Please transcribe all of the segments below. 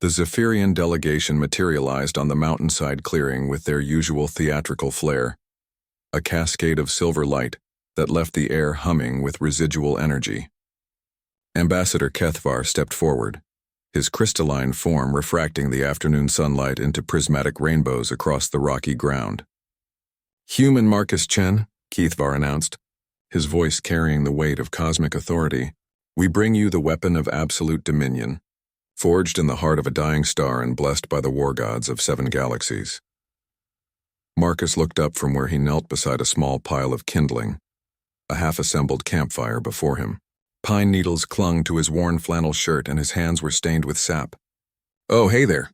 The Zephyrian delegation materialized on the mountainside clearing with their usual theatrical flair, a cascade of silver light that left the air humming with residual energy. Ambassador Kethvar stepped forward, his crystalline form refracting the afternoon sunlight into prismatic rainbows across the rocky ground. "Human Marcus Chen," Kethvar announced, his voice carrying the weight of cosmic authority, "we bring you the weapon of absolute dominion, forged in the heart of a dying star and blessed by the war gods of 7 galaxies." Marcus looked up from where he knelt beside a small pile of kindling, a half-assembled campfire before him. Pine needles clung to his worn flannel shirt and his hands were stained with sap. "Oh, hey there.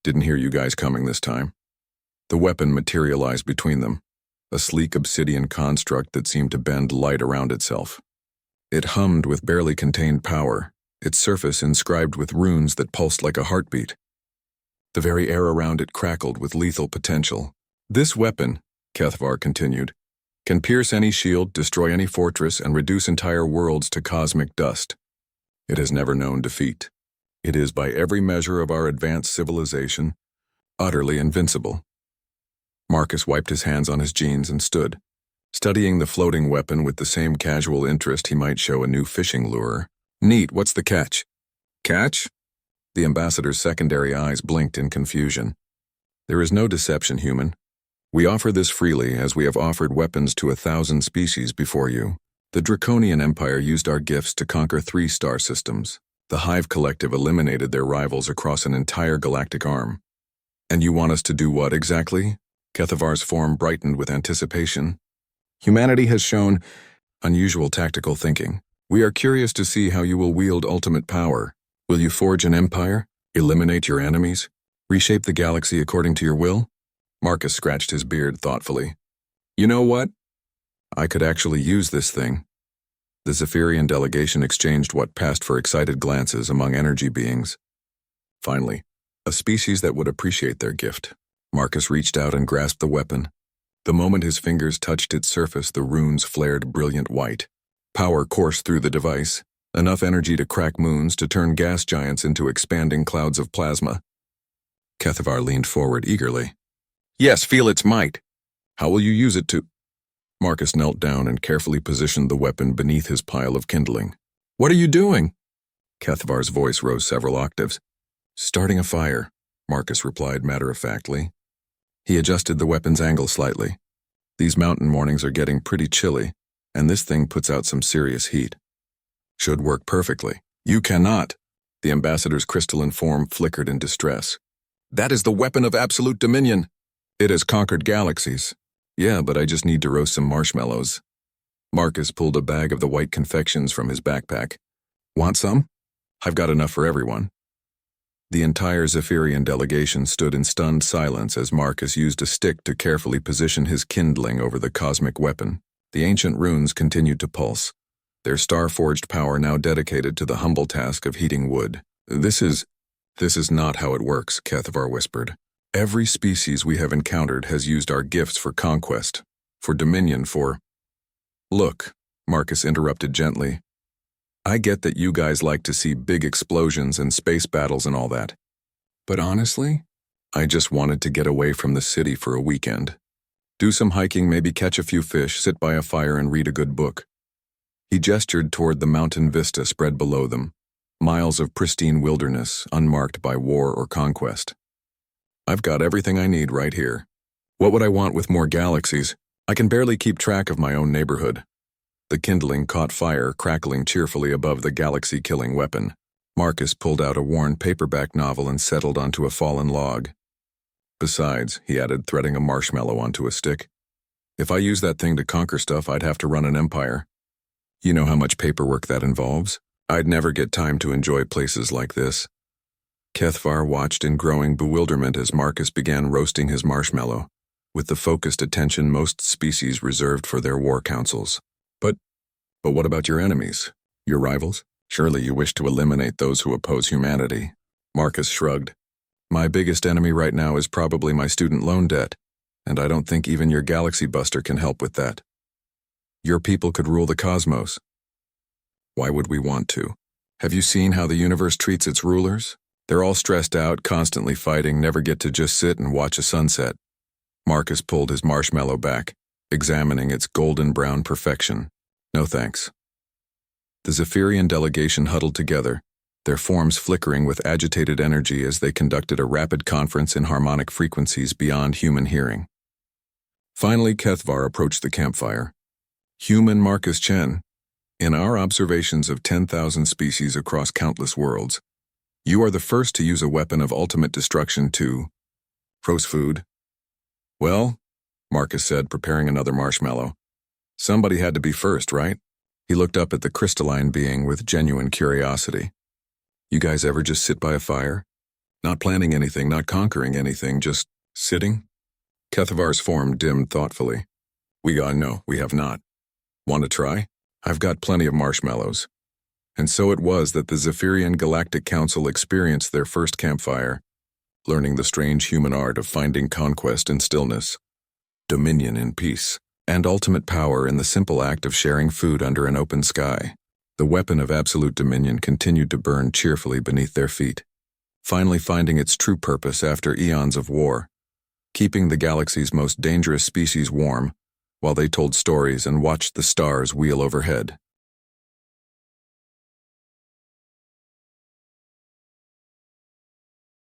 Didn't hear you guys coming this time." The weapon materialized between them, a sleek obsidian construct that seemed to bend light around itself. It hummed with barely contained power, its surface inscribed with runes that pulsed like a heartbeat. The very air around it crackled with lethal potential. "This weapon," Kethvar continued, "can pierce any shield, destroy any fortress, and reduce entire worlds to cosmic dust. It has never known defeat. It is, by every measure of our advanced civilization, utterly invincible." Marcus wiped his hands on his jeans and stood, studying the floating weapon with the same casual interest he might show a new fishing lure. "Neat, what's the catch?" "Catch?" The ambassador's secondary eyes blinked in confusion. "There is no deception, human. We offer this freely as we have offered weapons to 1,000 species before you. The Draconian Empire used our gifts to conquer 3 star systems. The Hive Collective eliminated their rivals across an entire galactic arm. And you want us to do what exactly?" Kethavar's form brightened with anticipation. "Humanity has shown unusual tactical thinking. We are curious to see how you will wield ultimate power. Will you forge an empire? Eliminate your enemies? Reshape the galaxy according to your will?" Marcus scratched his beard thoughtfully. "You know what? I could actually use this thing." The Zephyrian delegation exchanged what passed for excited glances among energy beings. Finally, a species that would appreciate their gift. Marcus reached out and grasped the weapon. The moment his fingers touched its surface, the runes flared brilliant white. Power coursed through the device, enough energy to crack moons, to turn gas giants into expanding clouds of plasma. Kethvar leaned forward eagerly. "Yes, feel its might. How will you use it to—" Marcus knelt down and carefully positioned the weapon beneath his pile of kindling. "What are you doing?" Kethvar's voice rose several octaves. "Starting a fire," Marcus replied matter-of-factly. He adjusted the weapon's angle slightly. "These mountain mornings are getting pretty chilly, and this thing puts out some serious heat. Should work perfectly." "You cannot." The ambassador's crystalline form flickered in distress. "That is the weapon of absolute dominion. It has conquered galaxies." "Yeah, but I just need to roast some marshmallows." Marcus pulled a bag of the white confections from his backpack. "Want some? I've got enough for everyone." The entire Zephyrian delegation stood in stunned silence as Marcus used a stick to carefully position his kindling over the cosmic weapon. The ancient runes continued to pulse, their star-forged power now dedicated to the humble task of heating wood. This is not how it works," Kethvar whispered. "Every species we have encountered has used our gifts for conquest, for dominion, for—" "Look," Marcus interrupted gently. "I get that you guys like to see big explosions and space battles and all that. But honestly, I just wanted to get away from the city for a weekend. Do some hiking, maybe catch a few fish, sit by a fire and read a good book." He gestured toward the mountain vista spread below them, miles of pristine wilderness unmarked by war or conquest. "I've got everything I need right here. What would I want with more galaxies? I can barely keep track of my own neighborhood." The kindling caught fire, crackling cheerfully above the galaxy-killing weapon. Marcus pulled out a worn paperback novel and settled onto a fallen log. "Besides," he added, threading a marshmallow onto a stick, "if I use that thing to conquer stuff, I'd have to run an empire. You know how much paperwork that involves? I'd never get time to enjoy places like this." Kethvar watched in growing bewilderment as Marcus began roasting his marshmallow, with the focused attention most species reserved for their war councils. But what about your enemies? Your rivals? Surely you wish to eliminate those who oppose humanity." Marcus shrugged. "My biggest enemy right now is probably my student loan debt, and I don't think even your Galaxy Buster can help with that. Your people could rule the cosmos." "Why would we want to? Have you seen how the universe treats its rulers? They're all stressed out, constantly fighting, never get to just sit and watch a sunset. Marcus pulled his marshmallow back, examining its golden brown perfection. No thanks. The Zephyrian delegation huddled together, their forms flickering with agitated energy as they conducted a rapid conference in harmonic frequencies beyond human hearing. Finally, Kethvar approached the campfire. Human Marcus Chen, in our observations of 10,000 species across countless worlds, you are the first to use a weapon of ultimate destruction to roast food. Well, Marcus said, preparing another marshmallow. Somebody had to be first, right? He looked up at the crystalline being with genuine curiosity. You guys ever just sit by a fire? Not planning anything, not conquering anything, just sitting? Kethavar's form dimmed thoughtfully. No, we have not. Want to try? I've got plenty of marshmallows. And so it was that the Zephyrian Galactic Council experienced their first campfire, learning the strange human art of finding conquest in stillness, dominion in peace, and ultimate power in the simple act of sharing food under an open sky. The weapon of absolute dominion continued to burn cheerfully beneath their feet, finally finding its true purpose after eons of war, keeping the galaxy's most dangerous species warm while they told stories and watched the stars wheel overhead.